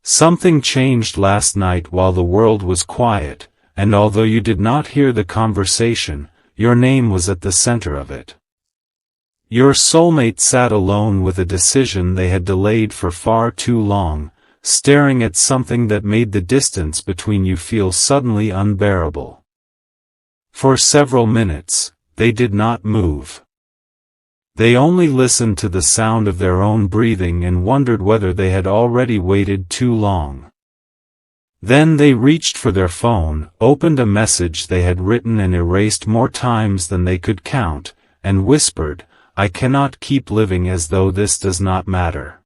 Something changed last night while the world was quiet, and although you did not hear the conversation, your name was at the center of it. Your soulmate sat alone with a decision they had delayed for far too long, staring at something that made the distance between you feel suddenly unbearable. For several minutes, they did not move. They only listened to the sound of their own breathing and wondered whether they had already waited too long. Then they reached for their phone, opened a message they had written and erased more times than they could count, and whispered, "I cannot keep living as though this does not matter."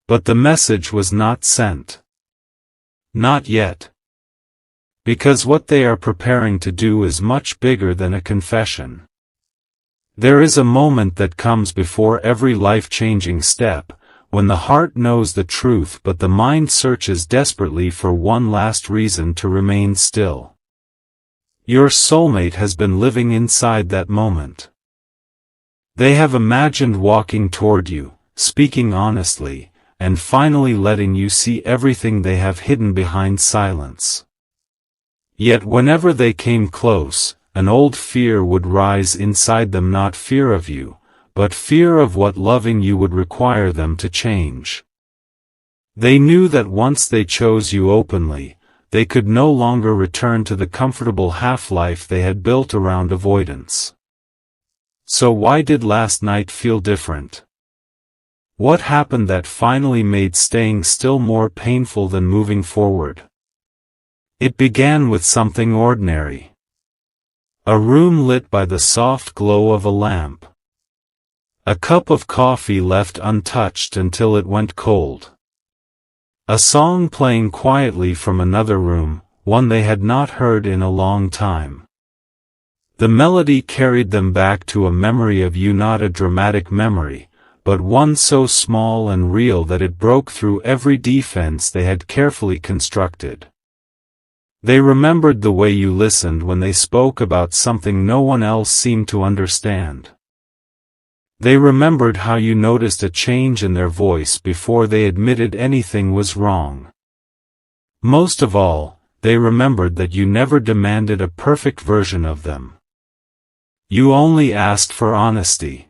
But the message was not sent. Not yet. Because what they are preparing to do is much bigger than a confession. There is a moment that comes before every life-changing step, when the heart knows the truth but the mind searches desperately for one last reason to remain still. Your soulmate has been living inside that moment. They have imagined walking toward you, speaking honestly, and finally letting you see everything they have hidden behind silence. Yet whenever they came close, an old fear would rise inside them, not fear of you, but fear of what loving you would require them to change. They knew that once they chose you openly, they could no longer return to the comfortable half-life they had built around avoidance. So why did last night feel different? What happened that finally made staying still more painful than moving forward? It began with something ordinary. A room lit by the soft glow of a lamp. A cup of coffee left untouched until it went cold. A song playing quietly from another room, one they had not heard in a long time. The melody carried them back to a memory of you, not a dramatic memory, but one so small and real that it broke through every defense they had carefully constructed. They remembered the way you listened when they spoke about something no one else seemed to understand. They remembered how you noticed a change in their voice before they admitted anything was wrong. Most of all, they remembered that you never demanded a perfect version of them. You only asked for honesty.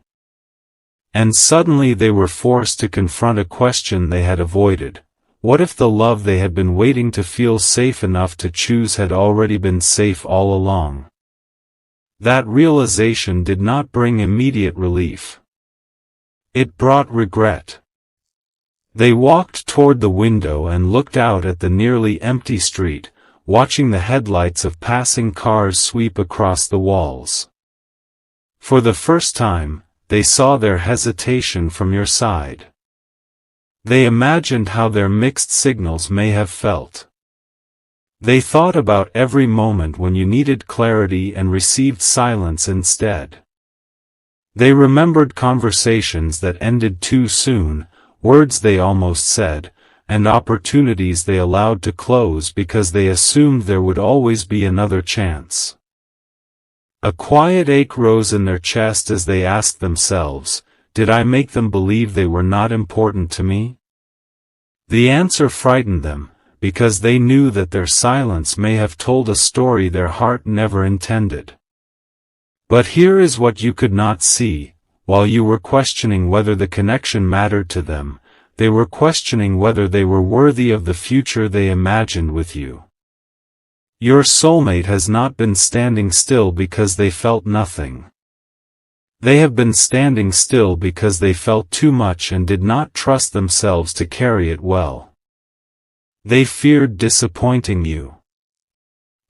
And suddenly they were forced to confront a question they had avoided. What if the love they had been waiting to feel safe enough to choose had already been safe all along? That realization did not bring immediate relief. It brought regret. They walked toward the window and looked out at the nearly empty street, watching the headlights of passing cars sweep across the walls. For the first time, they saw their hesitation from your side. They imagined how their mixed signals may have felt. They thought about every moment when you needed clarity and received silence instead. They remembered conversations that ended too soon, words they almost said, and opportunities they allowed to close because they assumed there would always be another chance. A quiet ache rose in their chest as they asked themselves, did I make them believe they were not important to me? The answer frightened them, because they knew that their silence may have told a story their heart never intended. But here is what you could not see: while you were questioning whether the connection mattered to them, they were questioning whether they were worthy of the future they imagined with you. Your soulmate has not been standing still because they felt nothing. They have been standing still because they felt too much and did not trust themselves to carry it well. They feared disappointing you.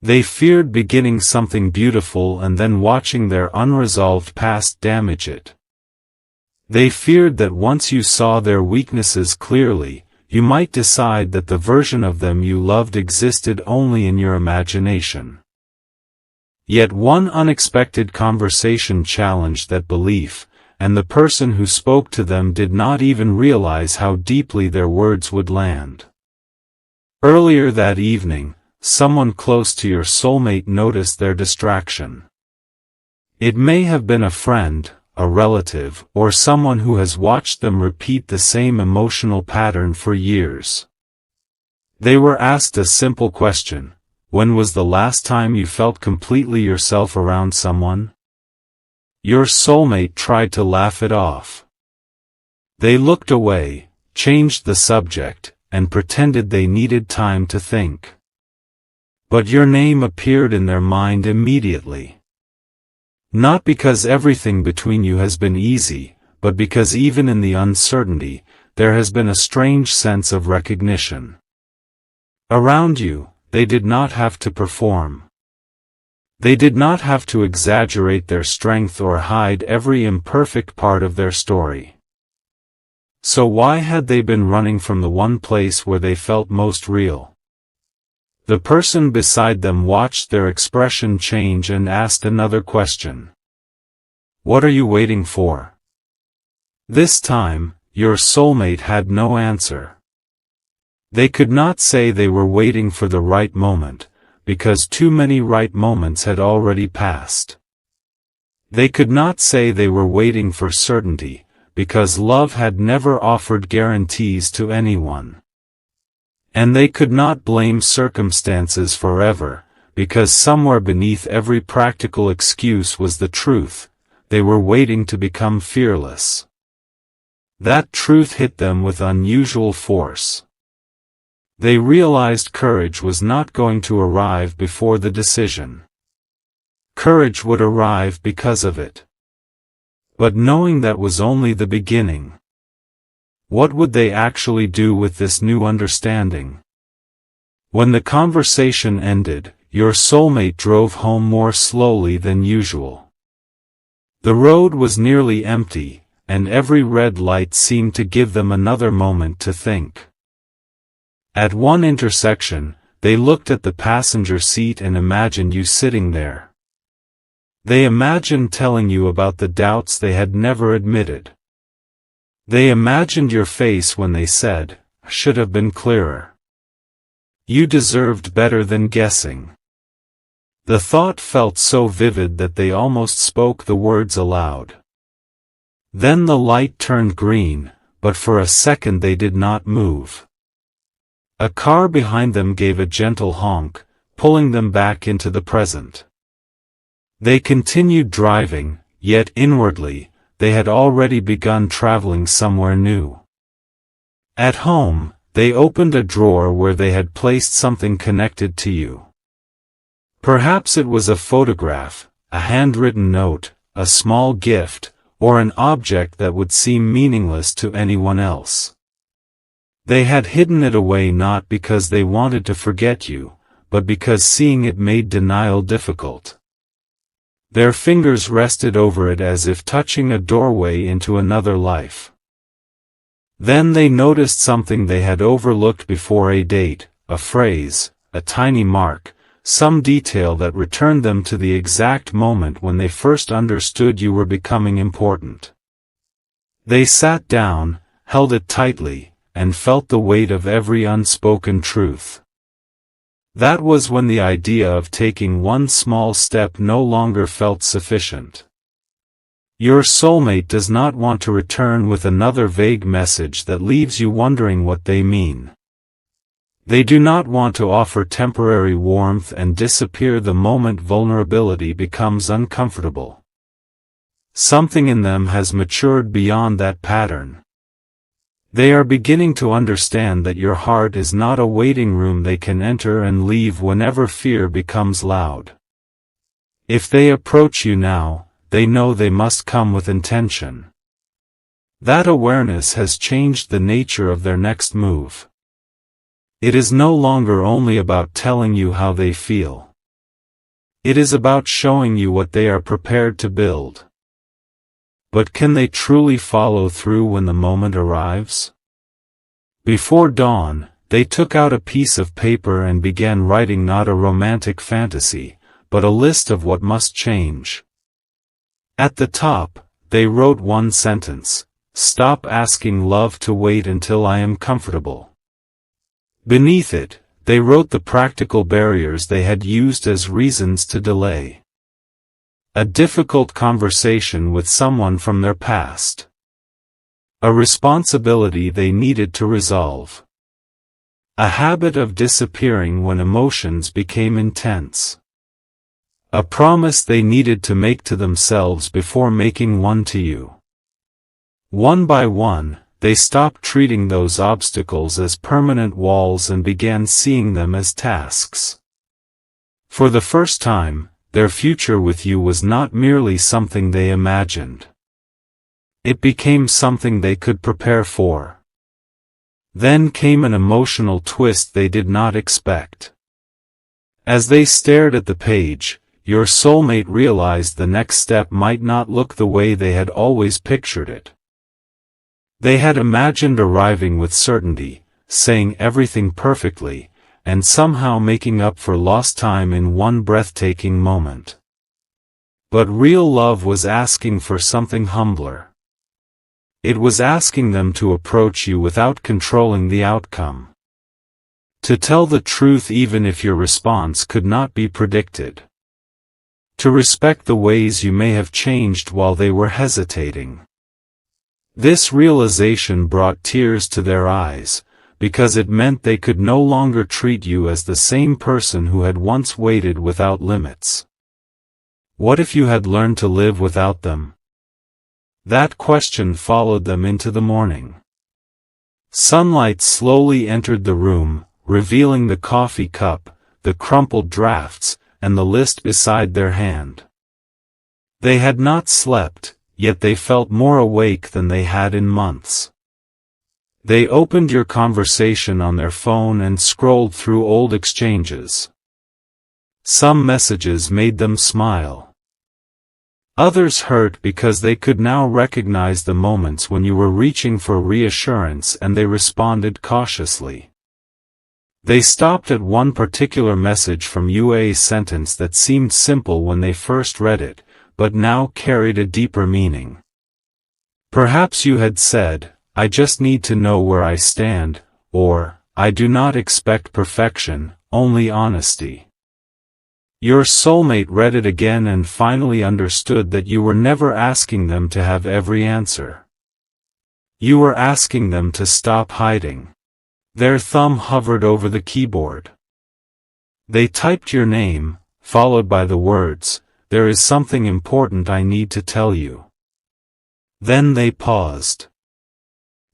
They feared beginning something beautiful and then watching their unresolved past damage it. They feared that once you saw their weaknesses clearly, you might decide that the version of them you loved existed only in your imagination. Yet one unexpected conversation challenged that belief, and the person who spoke to them did not even realize how deeply their words would land. Earlier that evening, someone close to your soulmate noticed their distraction. It may have been a friend, a relative, or someone who has watched them repeat the same emotional pattern for years. They were asked a simple question: when was the last time you felt completely yourself around someone? Your soulmate tried to laugh it off. They looked away, changed the subject, and pretended they needed time to think. But your name appeared in their mind immediately. Not because everything between you has been easy, but because even in the uncertainty, there has been a strange sense of recognition. Around you, they did not have to perform. They did not have to exaggerate their strength or hide every imperfect part of their story. So why had they been running from the one place where they felt most real? The person beside them watched their expression change and asked another question. What are you waiting for? This time, your soulmate had no answer. They could not say they were waiting for the right moment, because too many right moments had already passed. They could not say they were waiting for certainty, because love had never offered guarantees to anyone. And they could not blame circumstances forever, because somewhere beneath every practical excuse was the truth: they were waiting to become fearless. That truth hit them with unusual force. They realized courage was not going to arrive before the decision. Courage would arrive because of it. But knowing that was only the beginning. What would they actually do with this new understanding? When the conversation ended, your soulmate drove home more slowly than usual. The road was nearly empty, and every red light seemed to give them another moment to think. At one intersection, they looked at the passenger seat and imagined you sitting there. They imagined telling you about the doubts they had never admitted. They imagined your face when they said, "I should have been clearer. You deserved better than guessing." The thought felt so vivid that they almost spoke the words aloud. Then the light turned green, but for a second they did not move. A car behind them gave a gentle honk, pulling them back into the present. They continued driving, yet inwardly, they had already begun traveling somewhere new. At home, they opened a drawer where they had placed something connected to you. Perhaps it was a photograph, a handwritten note, a small gift, or an object that would seem meaningless to anyone else. They had hidden it away not because they wanted to forget you, but because seeing it made denial difficult. Their fingers rested over it as if touching a doorway into another life. Then they noticed something they had overlooked before: a date, a phrase, a tiny mark, some detail that returned them to the exact moment when they first understood you were becoming important. They sat down, held it tightly, and felt the weight of every unspoken truth. That was when the idea of taking one small step no longer felt sufficient. Your soulmate does not want to return with another vague message that leaves you wondering what they mean. They do not want to offer temporary warmth and disappear the moment vulnerability becomes uncomfortable. Something in them has matured beyond that pattern. They are beginning to understand that your heart is not a waiting room they can enter and leave whenever fear becomes loud. If they approach you now, they know they must come with intention. That awareness has changed the nature of their next move. It is no longer only about telling you how they feel. It is about showing you what they are prepared to build. But can they truly follow through when the moment arrives? Before dawn, they took out a piece of paper and began writing not a romantic fantasy, but a list of what must change. At the top, they wrote one sentence: "Stop asking love to wait until I am comfortable." Beneath it, they wrote the practical barriers they had used as reasons to delay. A difficult conversation with someone from their past. A responsibility they needed to resolve. A habit of disappearing when emotions became intense. A promise they needed to make to themselves before making one to you. One by one, they stopped treating those obstacles as permanent walls and began seeing them as tasks. For the first time, their future with you was not merely something they imagined. It became something they could prepare for. Then came an emotional twist they did not expect. As they stared at the page, your soulmate realized the next step might not look the way they had always pictured it. They had imagined arriving with certainty, saying everything perfectly, and somehow making up for lost time in one breathtaking moment. But real love was asking for something humbler. It was asking them to approach you without controlling the outcome. To tell the truth even if your response could not be predicted. To respect the ways you may have changed while they were hesitating. This realization brought tears to their eyes, because it meant they could no longer treat you as the same person who had once waited without limits. What if you had learned to live without them? That question followed them into the morning. Sunlight slowly entered the room, revealing the coffee cup, the crumpled drafts, and the list beside their hand. They had not slept, yet they felt more awake than they had in months. They opened your conversation on their phone and scrolled through old exchanges. Some messages made them smile. Others hurt because they could now recognize the moments when you were reaching for reassurance and they responded cautiously. They stopped at one particular message from you, a sentence that seemed simple when they first read it, but now carried a deeper meaning. Perhaps you had said, "I just need to know where I stand," or, "I do not expect perfection, only honesty." Your soulmate read it again and finally understood that you were never asking them to have every answer. You were asking them to stop hiding. Their thumb hovered over the keyboard. They typed your name, followed by the words, "There is something important I need to tell you." Then they paused.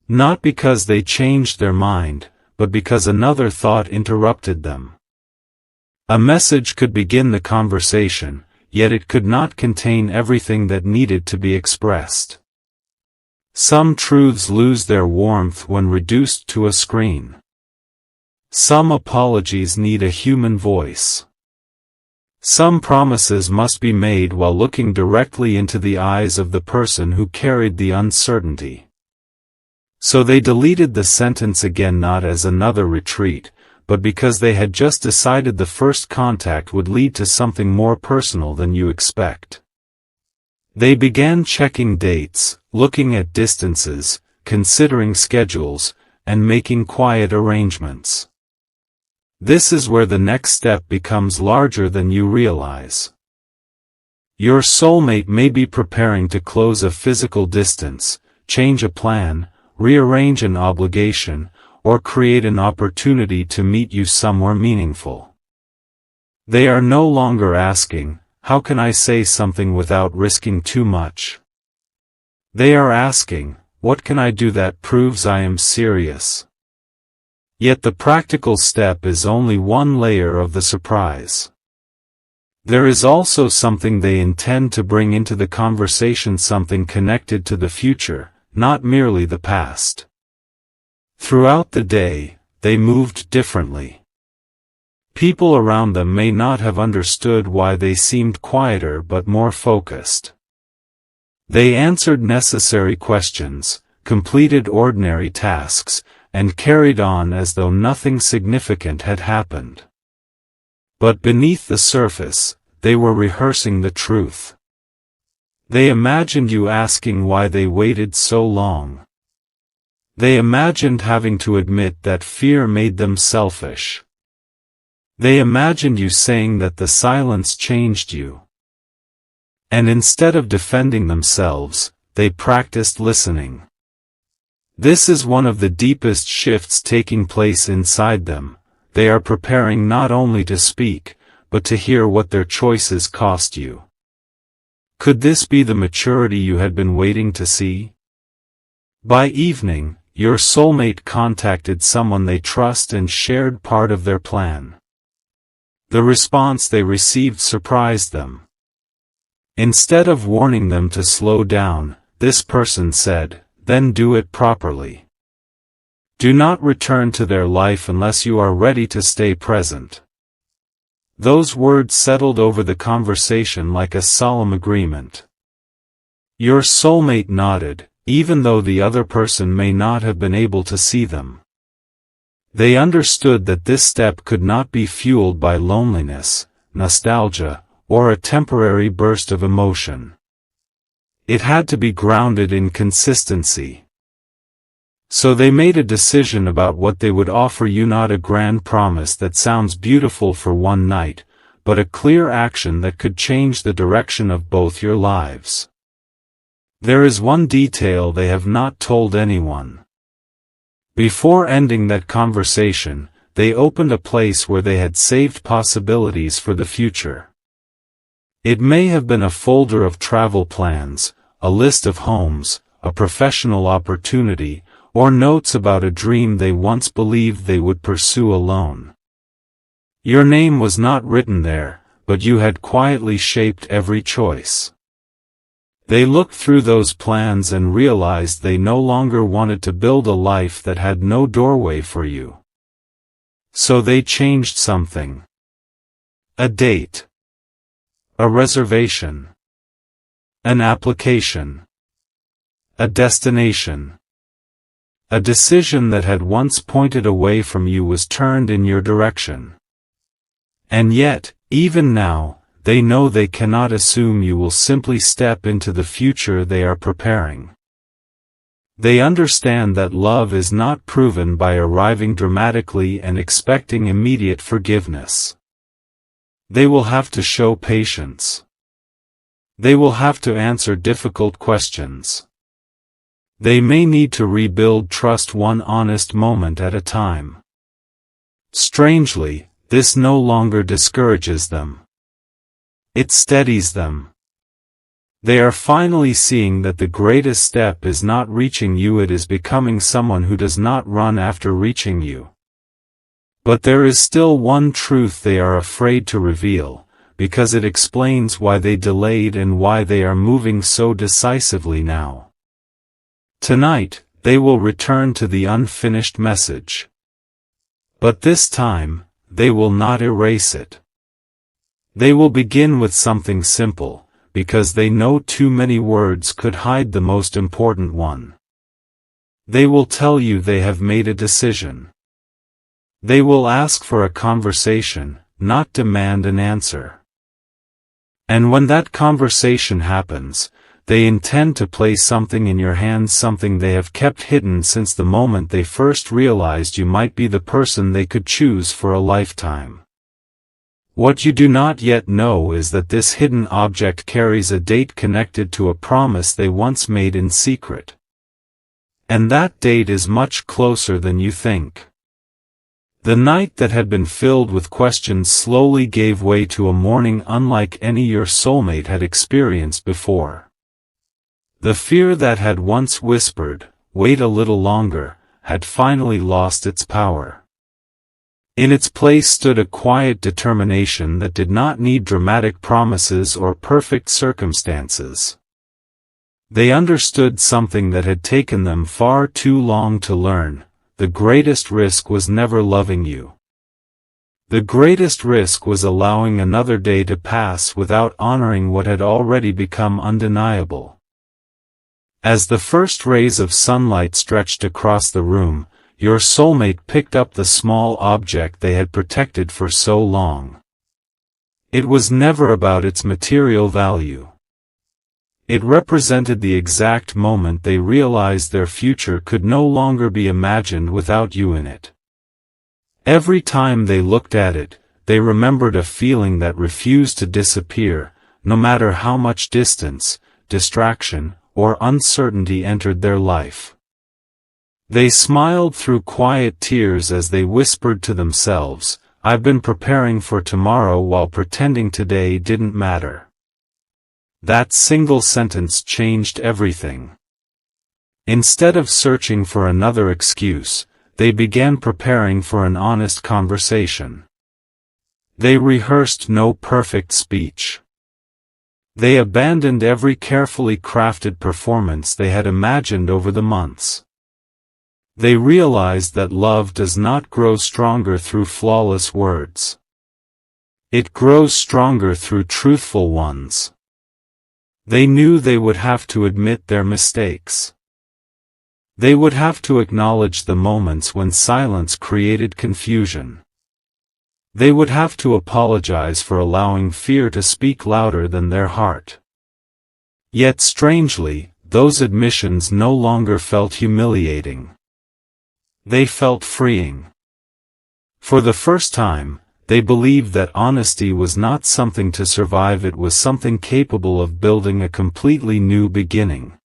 Not because they changed their mind, but because another thought interrupted them. A message could begin the conversation, yet it could not contain everything that needed to be expressed. Some truths lose their warmth when reduced to a screen. Some apologies need a human voice. Some promises must be made while looking directly into the eyes of the person who carried the uncertainty. So they deleted the sentence again, not as another retreat, but because they had just decided the first contact would lead to something more personal than you expect. They began checking dates, looking at distances, considering schedules, and making quiet arrangements. This is where the next step becomes larger than you realize. Your soulmate may be preparing to close a physical distance, change a plan, rearrange an obligation, or create an opportunity to meet you somewhere meaningful. They are no longer asking, "How can I say something without risking too much?" They are asking, "What can I do that proves I am serious?" Yet the practical step is only one layer of the surprise. There is also something they intend to bring into the conversation, something connected to the future, not merely the past. Throughout the day, they moved differently. People around them may not have understood why they seemed quieter but more focused. They answered necessary questions, completed ordinary tasks, and carried on as though nothing significant had happened. But beneath the surface, they were rehearsing the truth. They imagined you asking why they waited so long. They imagined having to admit that fear made them selfish. They imagined you saying that the silence changed you. And instead of defending themselves, they practiced listening. This is one of the deepest shifts taking place inside them. They are preparing not only to speak, but to hear what their choices cost you. Could this be the maturity you had been waiting to see? By evening, your soulmate contacted someone they trust and shared part of their plan. The response they received surprised them. Instead of warning them to slow down, this person said, "Then do it properly. Do not return to their life unless you are ready to stay present." Those words settled over the conversation like a solemn agreement. Your soulmate nodded, even though the other person may not have been able to see them. They understood that this step could not be fueled by loneliness, nostalgia, or a temporary burst of emotion. It had to be grounded in consistency. So they made a decision about what they would offer you, not a grand promise that sounds beautiful for one night, but a clear action that could change the direction of both your lives. There is one detail they have not told anyone. Before ending that conversation, they opened a place where they had saved possibilities for the future. It may have been a folder of travel plans, a list of homes, a professional opportunity, or notes about a dream they once believed they would pursue alone. Your name was not written there, but you had quietly shaped every choice. They looked through those plans and realized they no longer wanted to build a life that had no doorway for you. So they changed something. A date. A reservation. An application. A destination. A decision that had once pointed away from you was turned in your direction. And yet, even now, they know they cannot assume you will simply step into the future they are preparing. They understand that love is not proven by arriving dramatically and expecting immediate forgiveness. They will have to show patience. They will have to answer difficult questions. They may need to rebuild trust one honest moment at a time. Strangely, this no longer discourages them. It steadies them. They are finally seeing that the greatest step is not reaching you, it is becoming someone who does not run after reaching you. But there is still one truth they are afraid to reveal, because it explains why they delayed and why they are moving so decisively now. Tonight, they will return to the unfinished message. But this time, they will not erase it. They will begin with something simple, because they know too many words could hide the most important one. They will tell you they have made a decision. They will ask for a conversation, not demand an answer. And when that conversation happens, they intend to place something in your hands, something they have kept hidden since the moment they first realized you might be the person they could choose for a lifetime. What you do not yet know is that this hidden object carries a date connected to a promise they once made in secret. And that date is much closer than you think. The night that had been filled with questions slowly gave way to a morning unlike any your soulmate had experienced before. The fear that had once whispered, "Wait a little longer," had finally lost its power. In its place stood a quiet determination that did not need dramatic promises or perfect circumstances. They understood something that had taken them far too long to learn: the greatest risk was never loving you. The greatest risk was allowing another day to pass without honoring what had already become undeniable. As the first rays of sunlight stretched across the room, your soulmate picked up the small object they had protected for so long. It was never about its material value. It represented the exact moment they realized their future could no longer be imagined without you in it. Every time they looked at it, they remembered a feeling that refused to disappear, no matter how much distance, distraction, or uncertainty entered their life. They smiled through quiet tears as they whispered to themselves, "I've been preparing for tomorrow while pretending today didn't matter." That single sentence changed everything. Instead of searching for another excuse, they began preparing for an honest conversation. They rehearsed no perfect speech. They abandoned every carefully crafted performance they had imagined over the months. They realized that love does not grow stronger through flawless words. It grows stronger through truthful ones. They knew they would have to admit their mistakes. They would have to acknowledge the moments when silence created confusion. They would have to apologize for allowing fear to speak louder than their heart. Yet strangely, those admissions no longer felt humiliating. They felt freeing. For the first time, they believed that honesty was not something to survive, it was something capable of building a completely new beginning.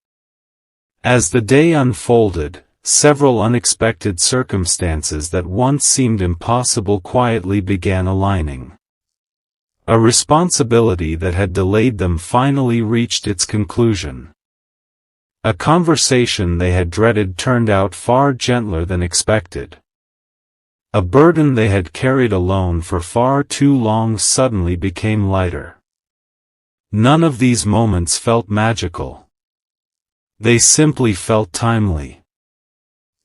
As the day unfolded, several unexpected circumstances that once seemed impossible quietly began aligning. A responsibility that had delayed them finally reached its conclusion. A conversation they had dreaded turned out far gentler than expected. A burden they had carried alone for far too long suddenly became lighter. None of these moments felt magical. They simply felt timely.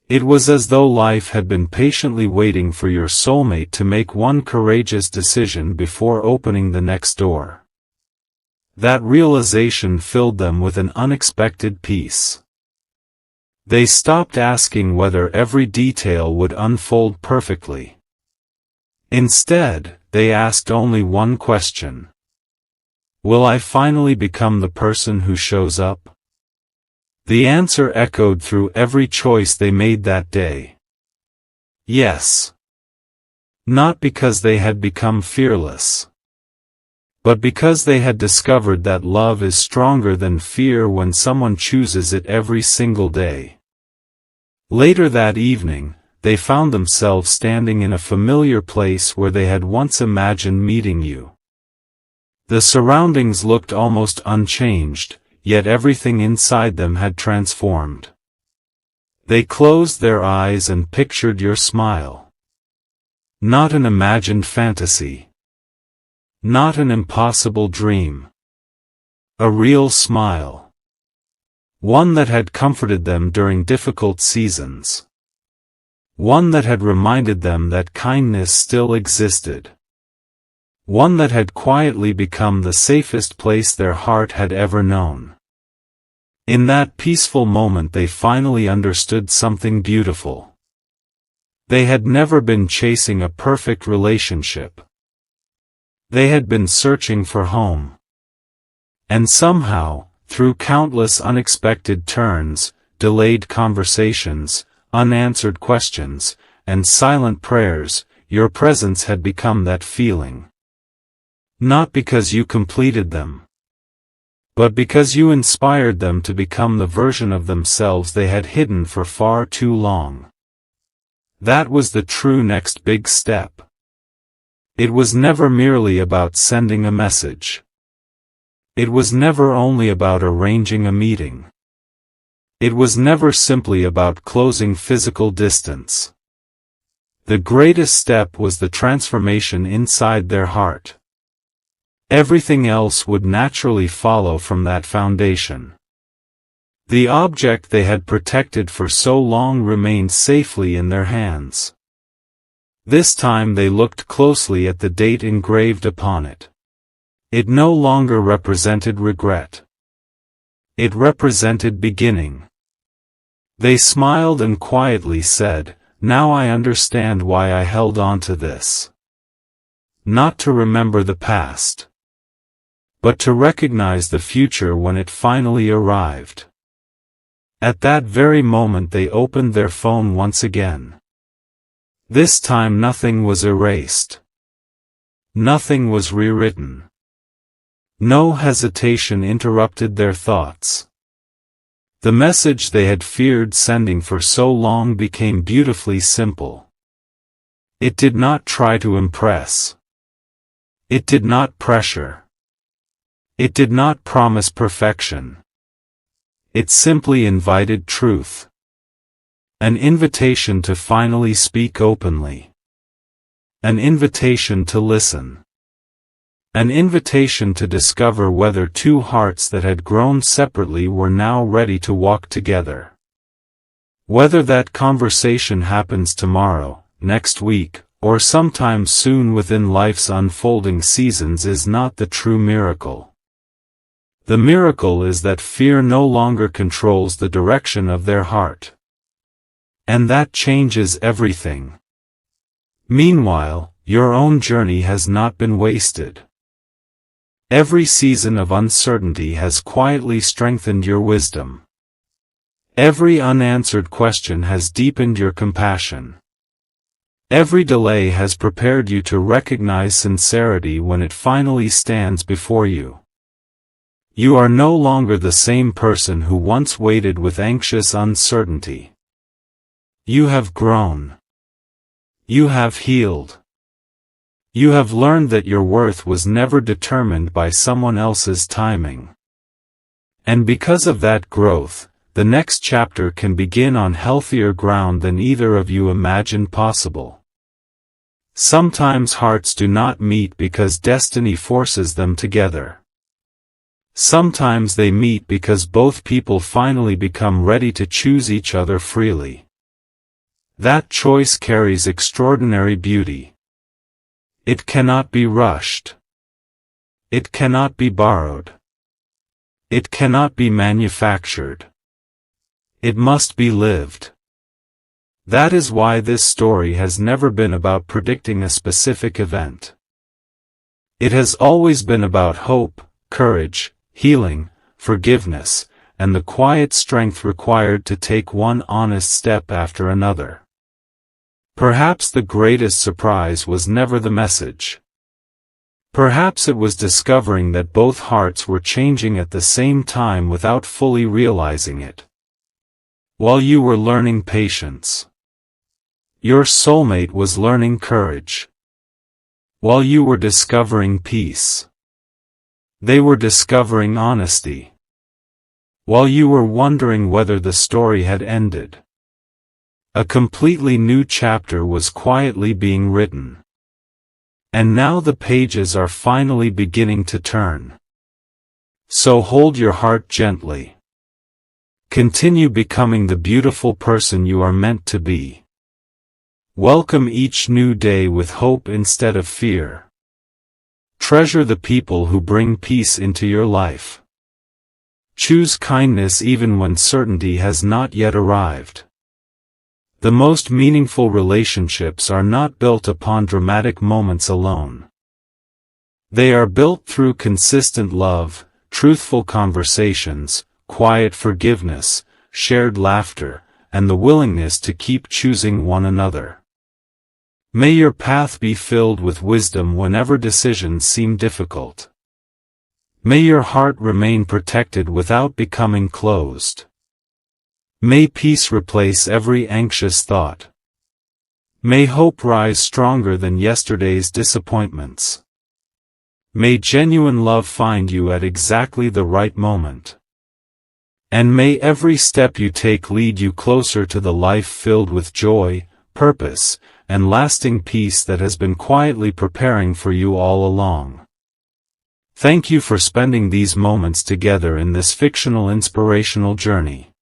It was as though life had been patiently waiting for your soulmate to make one courageous decision before opening the next door. That realization filled them with an unexpected peace. They stopped asking whether every detail would unfold perfectly. Instead, they asked only one question. Will I finally become the person who shows up? The answer echoed through every choice they made that day. Yes. Not because they had become fearless, but because they had discovered that love is stronger than fear when someone chooses it every single day. Later that evening, they found themselves standing in a familiar place where they had once imagined meeting you. The surroundings looked almost unchanged, yet everything inside them had transformed. They closed their eyes and pictured your smile. Not an imagined fantasy. Not an impossible dream. A real smile. One that had comforted them during difficult seasons. One that had reminded them that kindness still existed. One that had quietly become the safest place their heart had ever known. In that peaceful moment they finally understood something beautiful. They had never been chasing a perfect relationship. They had been searching for home. And somehow, through countless unexpected turns, delayed conversations, unanswered questions, and silent prayers, your presence had become that feeling. Not because you completed them, but because you inspired them to become the version of themselves they had hidden for far too long. That was the true next big step. It was never merely about sending a message. It was never only about arranging a meeting. It was never simply about closing physical distance. The greatest step was the transformation inside their heart. Everything else would naturally follow from that foundation. The object they had protected for so long remained safely in their hands. This time they looked closely at the date engraved upon it. It no longer represented regret. It represented beginning. They smiled and quietly said, "Now I understand why I held on to this. Not to remember the past, but to recognize the future when it finally arrived." At that very moment they opened their phone once again. This time nothing was erased. Nothing was rewritten. No hesitation interrupted their thoughts. The message they had feared sending for so long became beautifully simple. It did not try to impress. It did not pressure. It did not promise perfection. It simply invited truth. An invitation to finally speak openly. An invitation to listen. An invitation to discover whether two hearts that had grown separately were now ready to walk together. Whether that conversation happens tomorrow, next week, or sometime soon within life's unfolding seasons is not the true miracle. The miracle is that fear no longer controls the direction of their heart. And that changes everything. Meanwhile, your own journey has not been wasted. Every season of uncertainty has quietly strengthened your wisdom. Every unanswered question has deepened your compassion. Every delay has prepared you to recognize sincerity when it finally stands before you. You are no longer the same person who once waited with anxious uncertainty. You have grown. You have healed. You have learned that your worth was never determined by someone else's timing. And because of that growth, the next chapter can begin on healthier ground than either of you imagined possible. Sometimes hearts do not meet because destiny forces them together. Sometimes they meet because both people finally become ready to choose each other freely. That choice carries extraordinary beauty. It cannot be rushed. It cannot be borrowed. It cannot be manufactured. It must be lived. That is why this story has never been about predicting a specific event. It has always been about hope, courage, healing, forgiveness, and the quiet strength required to take one honest step after another. Perhaps the greatest surprise was never the message. Perhaps it was discovering that both hearts were changing at the same time without fully realizing it. While you were learning patience, your soulmate was learning courage. While you were discovering peace, they were discovering honesty. While you were wondering whether the story had ended, a completely new chapter was quietly being written. And now the pages are finally beginning to turn. So hold your heart gently. Continue becoming the beautiful person you are meant to be. Welcome each new day with hope instead of fear. Treasure the people who bring peace into your life. Choose kindness even when certainty has not yet arrived. The most meaningful relationships are not built upon dramatic moments alone. They are built through consistent love, truthful conversations, quiet forgiveness, shared laughter, and the willingness to keep choosing one another. May your path be filled with wisdom whenever decisions seem difficult. May your heart remain protected without becoming closed. May peace replace every anxious thought. May hope rise stronger than yesterday's disappointments. May genuine love find you at exactly the right moment. And may every step you take lead you closer to the life filled with joy, purpose, and lasting peace that has been quietly preparing for you all along. Thank you for spending these moments together in this fictional inspirational journey.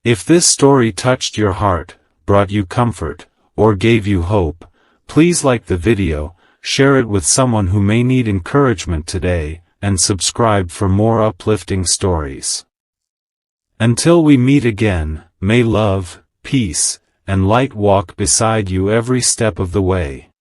If this story touched your heart, brought you comfort, or gave you hope, please like the video, share it with someone who may need encouragement today, and subscribe for more uplifting stories. Until we meet again, may love, peace, and light walk beside you every step of the way.